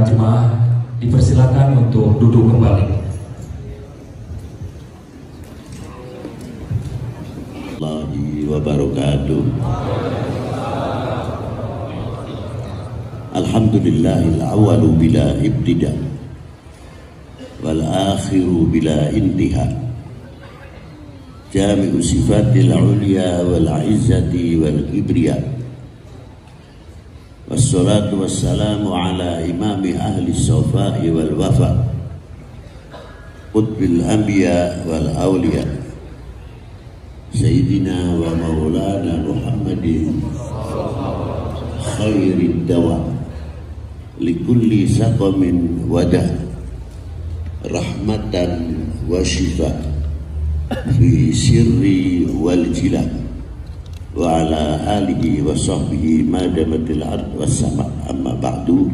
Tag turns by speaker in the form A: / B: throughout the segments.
A: Jemaah dipersilakan untuk duduk kembali.
B: Warahmatullahi wabarakatuh. Alhamdulillahil awwalu bila ibtida wal akhiru bila intiha. Jami'u sifatil ulya wal izzati wal kibriya. Wassalatu wassalamu ala imami ahli sofa'i wal wafa qutbil anbiya wal awliya Sayyidina wa maulana Muhammadin khairid dawa likulli saqamin wadah rahmatan wa shifa fi sirri wal jila wa ala alihi wa sahbihi madamatil ard was sama. Amma ba'du,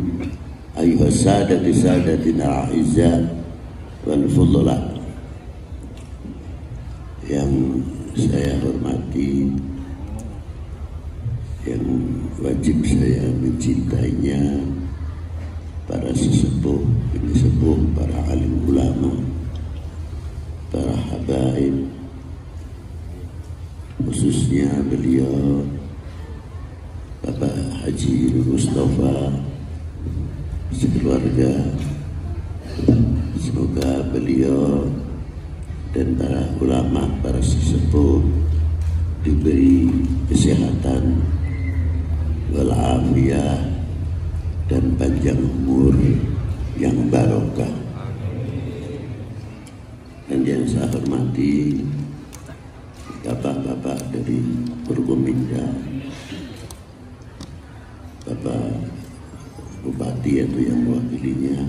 B: ayuha sadati sadatina a'izza wal fudla yang saya hormati, yang wajib saya mencintainya, para sesepuh, penyesepuh, para alim ulama, para habaib, khususnya beliau Bapak Haji Mustafa sekeluarga. Semoga beliau dan para ulama, para sesepuh diberi kesehatan walafiat dan panjang umur yang barokah. Dan yang saya hormati bapak-bapak dari Purwominda, Bapak Bupati atau yang mewakilinya,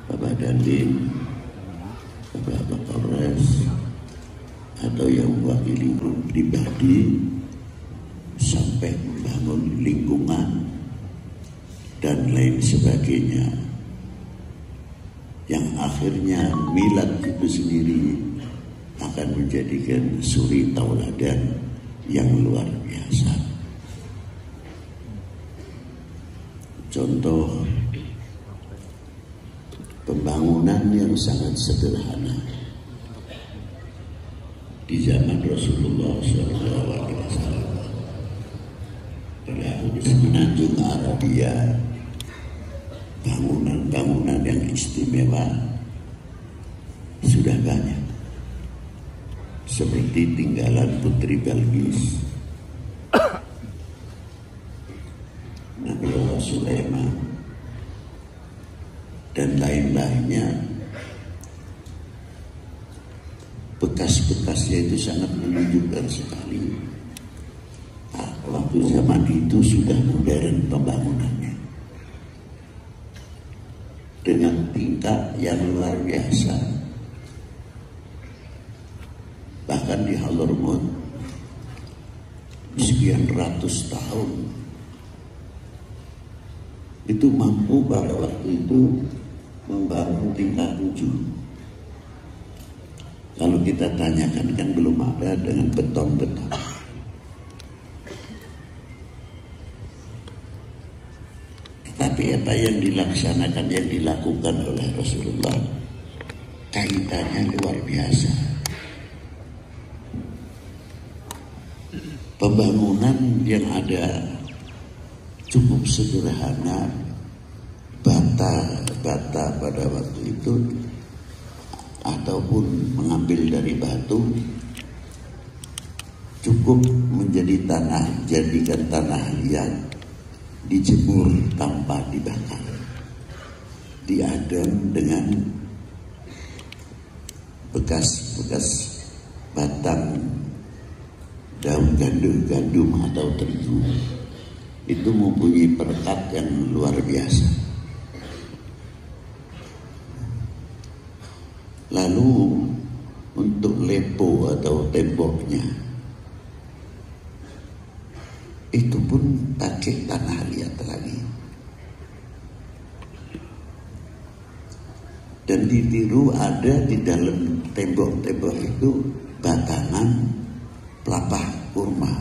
B: Bapak Dandim, Bapak Kapolres, atau yang mewakili pribadi sampai membangun lingkungan dan lain sebagainya, yang akhirnya milad itu sendiri akan menjadikan suri tauladan yang luar biasa. Contoh pembangunan yang sangat sederhana di zaman Rasulullah SAW pada Semenanjung Arabia, bangunan-bangunan yang istimewa sudah banyak, seperti tinggalan Putri Balkis. Nabi Sulaiman dan lain-lainnya. Bekas-bekasnya itu sangat menunjukkan sekali waktu zaman itu sudah modern pembangunannya dengan tingkat yang luar biasa. Bahkan di Hadramaut sekian ratus tahun itu mampu pada waktu itu membangun tingkat 7. Kalau kita tanyakan kan belum ada dengan beton-beton. Tapi apa yang dilaksanakan, yang dilakukan oleh Rasulullah, kaitannya luar biasa. Pembangunan yang ada cukup sederhana, bata pada waktu itu, ataupun mengambil dari batu, cukup menjadi tanah, jadikan tanah liat, dijemur tanpa dibakar, diadem dengan bekas-bekas batang daun gandum atau terigu. Itu mempunyai perekat yang luar biasa. Lalu untuk lepo atau temboknya itu pun pakai tanah liat lagi. Dan ditiru ada di dalam tembok-tembok itu batangan pelepah kurma.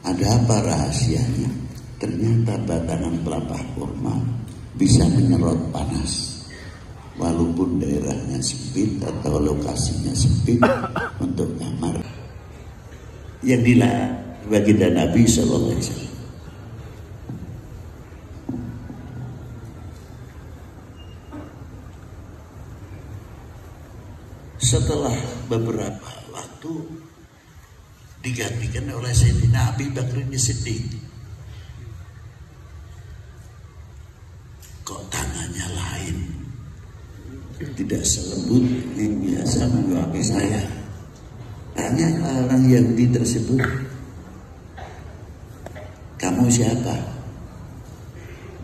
B: Ada apa rahasianya? Ternyata batangan pelepah kurma bisa menyerot panas. Walaupun daerahnya sempit atau lokasinya sempit untuk kamar. Yang dilarang baginda Nabi Sallallahu Alaihi Wasallam. Setelah beberapa waktu digantikan oleh Sayyidina Abi Bakr As-Siddiq. Kok tangannya lain, tidak selembut yang biasa menyuapi saya. Tanya orang Yahudi tersebut, kamu siapa?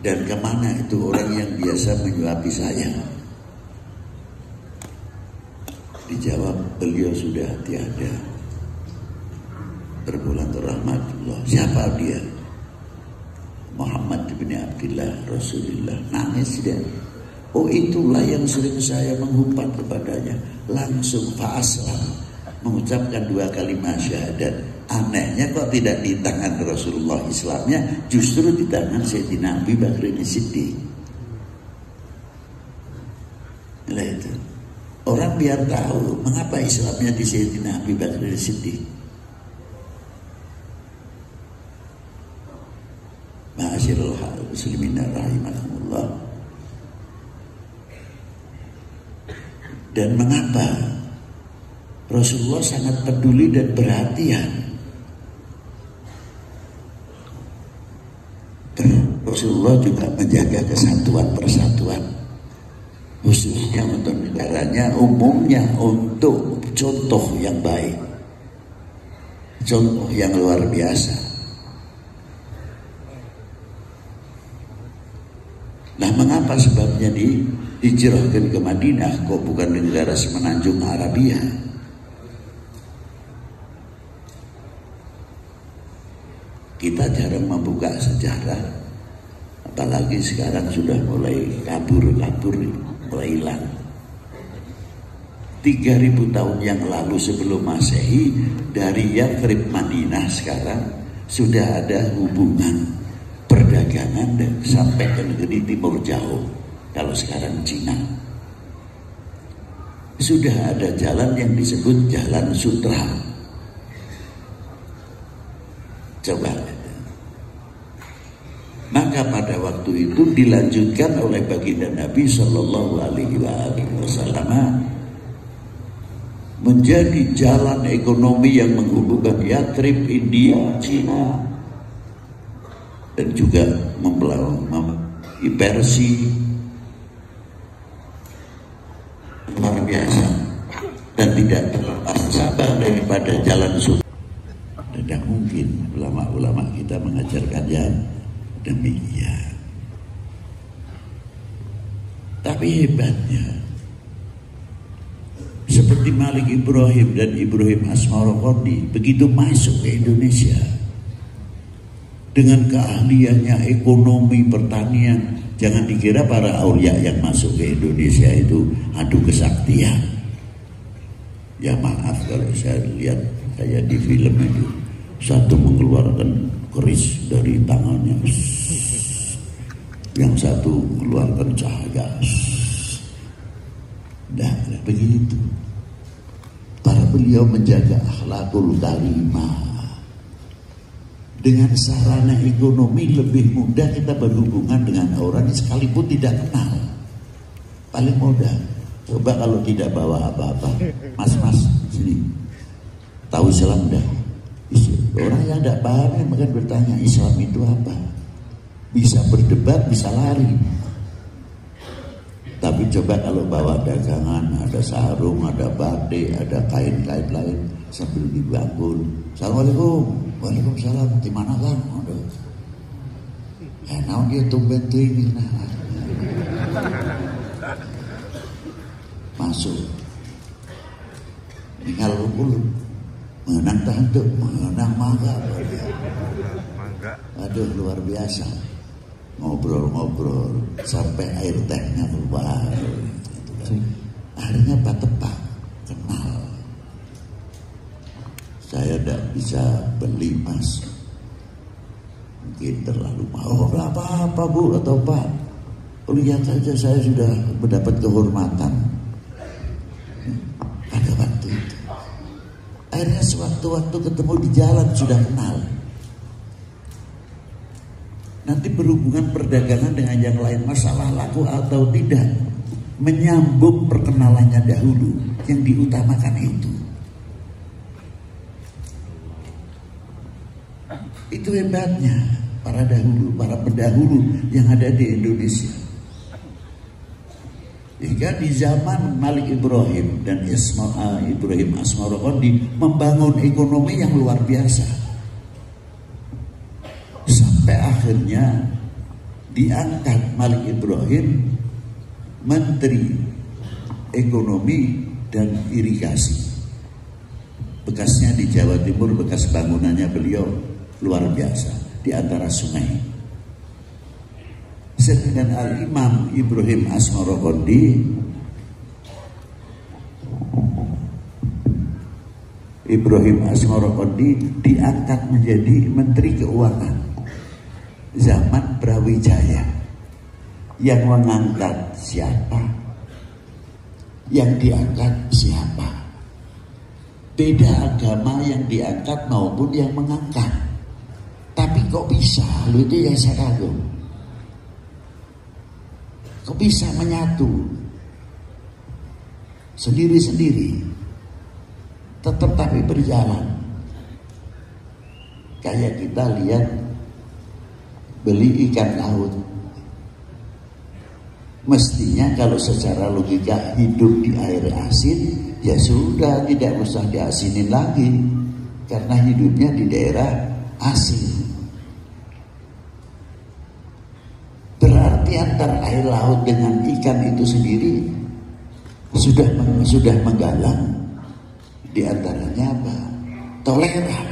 B: Dan kemana itu orang yang biasa menyuapi saya? Dijawab, beliau sudah tiada, berpulang ke rahmatullah. Siapa dia? Muhammad bin Abdullah Rasulullah. Nangis dia. Oh, itulah yang sering saya menghumpat kepadanya. Langsung fa'aslam, mengucapkan 2 kalimat syahadat. Anehnya kok tidak di tangan Rasulullah Islamnya, justru di tangan Sayyidina Abi Bakr As-Siddiq. Nah itu, orang biar tahu mengapa Islamnya di Sayyidina Abi Bakr As-Siddiq. Ma'asyiral muslimin rahimakumullah. Dan mengapa Rasulullah sangat peduli dan perhatian. Rasulullah juga menjaga kesatuan persatuan, khususnya untuk negaranya, umumnya untuk contoh yang baik, contoh yang luar biasa. Nah, mengapa sebabnya dihijrahkan ke Madinah, kok bukan negara semenanjung Arabia? Kita jarang membuka sejarah, apalagi sekarang sudah mulai kabur, mulai hilang. 3000 tahun yang lalu sebelum Masehi, dari Yathrib Madinah sekarang sudah ada hubungan perdagangan dan sampai ke negeri timur jauh. Kalau sekarang Cina, sudah ada jalan yang disebut Jalan Sutra. Coba. Maka pada waktu itu dilanjutkan oleh baginda Nabi Sallallahu Alaihi Wasallam menjadi jalan ekonomi yang menghubungkan Yathrib, India, Cina. dan juga mempelajari Persia luar biasa, dan tidak terlepas sabar daripada jalan sunnah. Tidak mungkin ulama-ulama kita mengajarkan yang demikian. Tapi hebatnya, seperti Malik Ibrahim dan Ibrahim Asmarokondi, begitu masuk ke Indonesia dengan keahliannya ekonomi, pertanian. Jangan dikira para aulia yang masuk ke Indonesia itu adu kesaktian. Ya maaf kalau saya lihat kayak di film itu, satu mengeluarkan keris dari tangannya, yang satu mengeluarkan cahaya. Nah, begitu. Para beliau menjaga akhlakul karimah. Dengan sarana ekonomi lebih mudah kita berhubungan dengan orang sekalipun tidak kenal. Paling mudah. Coba kalau tidak bawa apa-apa, mas sini, tahu Islam dah. Orang yang tidak paham maka bertanya Islam itu apa. Bisa berdebat, bisa lari. Tapi coba kalau bawa dagangan, ada sarung, ada batik, ada kain-kain lain, sambil dibangkul. Assalamualaikum. Waalaikumsalam. Di mana kan? Naon dia tumben ini nah. Masuk. Tinggal rukul. Menang tahantu, menang mangga. Aduh luar biasa. Ngobrol-ngobrol sampai air tehnya keluar. Akhirnya Pak Tepak kenal. Saya tidak bisa beli mas, mungkin terlalu mahal. Apa-apa bu atau pak, lihat saja saya sudah mendapat kehormatan pada waktu itu. Akhirnya sewaktu-waktu ketemu di jalan sudah kenal. Nanti berhubungan perdagangan dengan yang lain, masalah laku atau tidak, menyambung perkenalannya dahulu, yang diutamakan itu. Itu hebatnya para dahulu, para pendahulu yang ada di Indonesia. Hingga di zaman Malik Ibrahim dan Ibrahim Asmarokondi membangun ekonomi yang luar biasa. Sampai akhirnya diangkat Malik Ibrahim Menteri Ekonomi dan Irigasi. Bekasnya di Jawa Timur, bekas bangunannya beliau luar biasa di antara sungai. Sedangkan Al-Imam Ibrahim Asmarokondi diangkat menjadi Menteri Keuangan zaman Brawijaya. Yang mengangkat siapa? Yang diangkat siapa? Beda agama yang diangkat maupun yang mengangkat. Tapi kok bisa? Lu itu yang saya kagum. Kok bisa menyatu? Sendiri-sendiri. Tetap tapi berjalan. Kayak kita lihat beli ikan laut. Mestinya kalau secara logika hidup di air asin, ya sudah tidak usah diasinin lagi. Karena hidupnya di daerah asin. Berarti antara air laut dengan ikan itu sendiri sudah menggalang. Di antaranya apa? Toleran.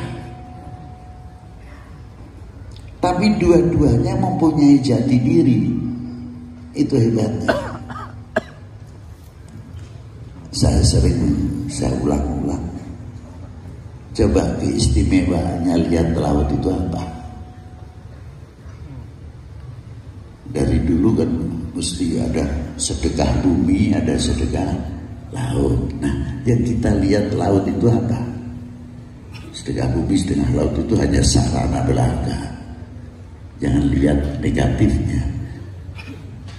B: Tapi dua-duanya mempunyai jati diri. Itu hebatnya. Saya ulang-ulang. Coba keistimewaannya lihat laut itu apa. Dari dulu kan mesti ada sedekah bumi, ada sedekah laut. Nah, yang kita lihat laut itu apa? Sedekah bumi, sedekah laut itu hanya sarana belaka. Jangan lihat negatifnya.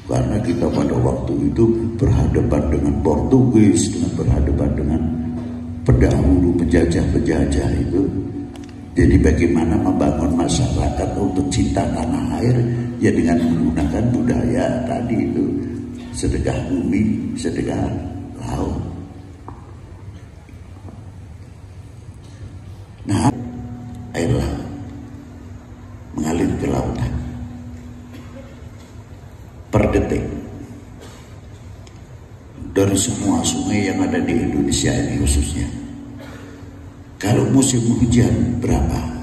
B: Karena kita pada waktu itu berhadapan dengan Portugis, berhadapan dengan pendahulu penjajah-penjajah itu. Jadi bagaimana membangun masyarakat untuk cinta tanah air? Ya dengan menggunakan budaya tadi itu, sedekah bumi, sedekah laut. Nah, air laut mengalir ke lautan per detik. Dari semua sungai yang ada di Indonesia ini khususnya, kalau musim hujan berapa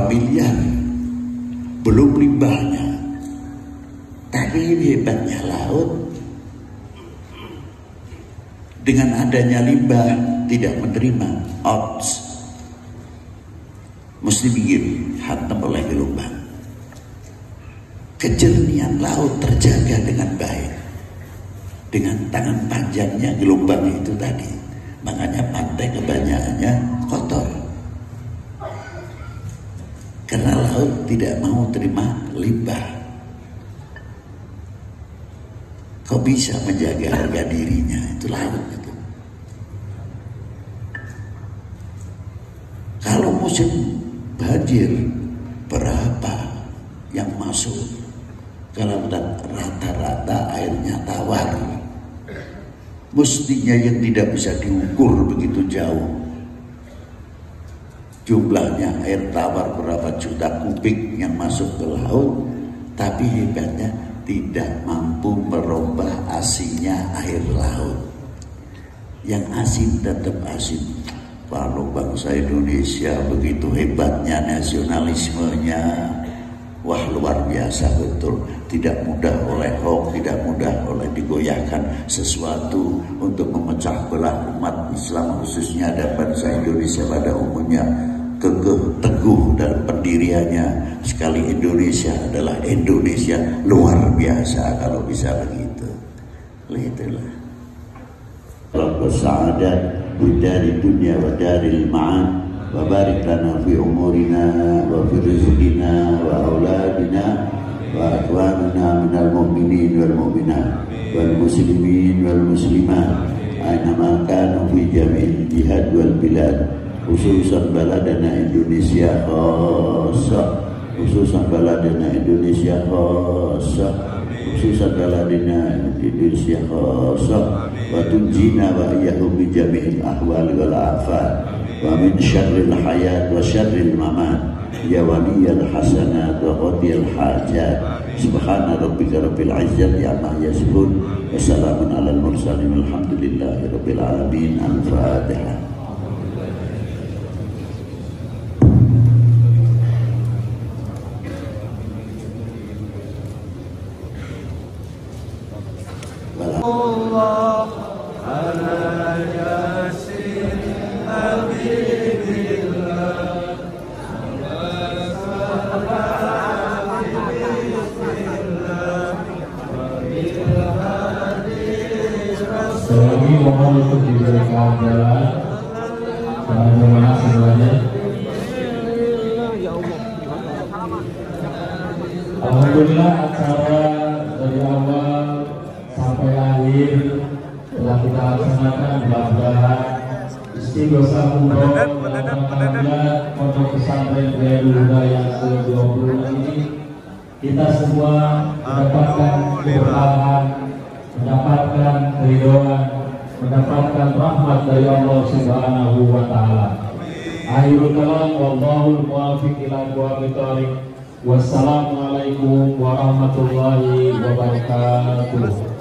B: miliar, belum limbahnya. Tapi hebatnya laut, dengan adanya limbah tidak menerima, mesti begini, hantam oleh gelombang. Kejernihan laut terjaga dengan baik dengan tangan panjangnya gelombang itu tadi. Makanya pantai kebanyakannya kotor, karena laut tidak mau terima limbah. Kau bisa menjaga harga dirinya, itu laut itu. Kalau musim banjir, berapa yang masuk? Kalau rata-rata airnya tawar, mestinya yang tidak bisa diukur begitu jauh. Jumlahnya air tawar berapa juta kubik yang masuk ke laut, tapi hebatnya tidak mampu merubah asinnya air laut. Yang asin tetap asin. Kalau bangsa Indonesia begitu hebatnya nasionalismenya, wah luar biasa betul. Tidak mudah oleh hoax, tidak mudah oleh digoyahkan sesuatu untuk memecah belah umat Islam, khususnya dan bangsa Indonesia pada umumnya. Kekeh teguh dalam pendiriannya. Sekali Indonesia adalah Indonesia, luar biasa kalau bisa begitu. Itulah Rabbus Sa'adat bidari dunia wa daril ma'ad wa barik lana fi umurina wa fi rizqina wa auladina wa akhwanina minal mu'minin wal mu'minat wal muslimin wal muslimat aynama kanu fi jami'il jihad wal bilad, khususan baladana Indonesia khassa, khususan baladana Indonesia khassa, khususan baladana Indonesia khassa, wa tunjina wa iyyahum bi jami'il ahwal wal afat wa min syarril hayat wa syarril mamat ya waliyal hasanat wa qadiyal hajat. Subhana rabbika rabbil izzati amma yasifun wa salamun alal mursalin walhamdulillahi rabbil alamin. Al-Fatihah.
C: Allah ala yasin habibillah
A: Selagi mohon untuk diberikan jalan bagaimana semuanya. Alhamdulillah acara dari awal sampai akhir telah kita laksanakan. Mudah-mudahan istighosah umroh alhamdulillah pondok pesantren Riyadul Huda yang ke-20 ini kita semua mendapatkan keberkahan, mendapatkan keridhaan, mendapatkan rahmat dari Allah Subhanahu wa taala. Akhirul kalam wallahul muwaffiq ila aqwamit thoriq. Wassalamualaikum warahmatullahi wabarakatuh.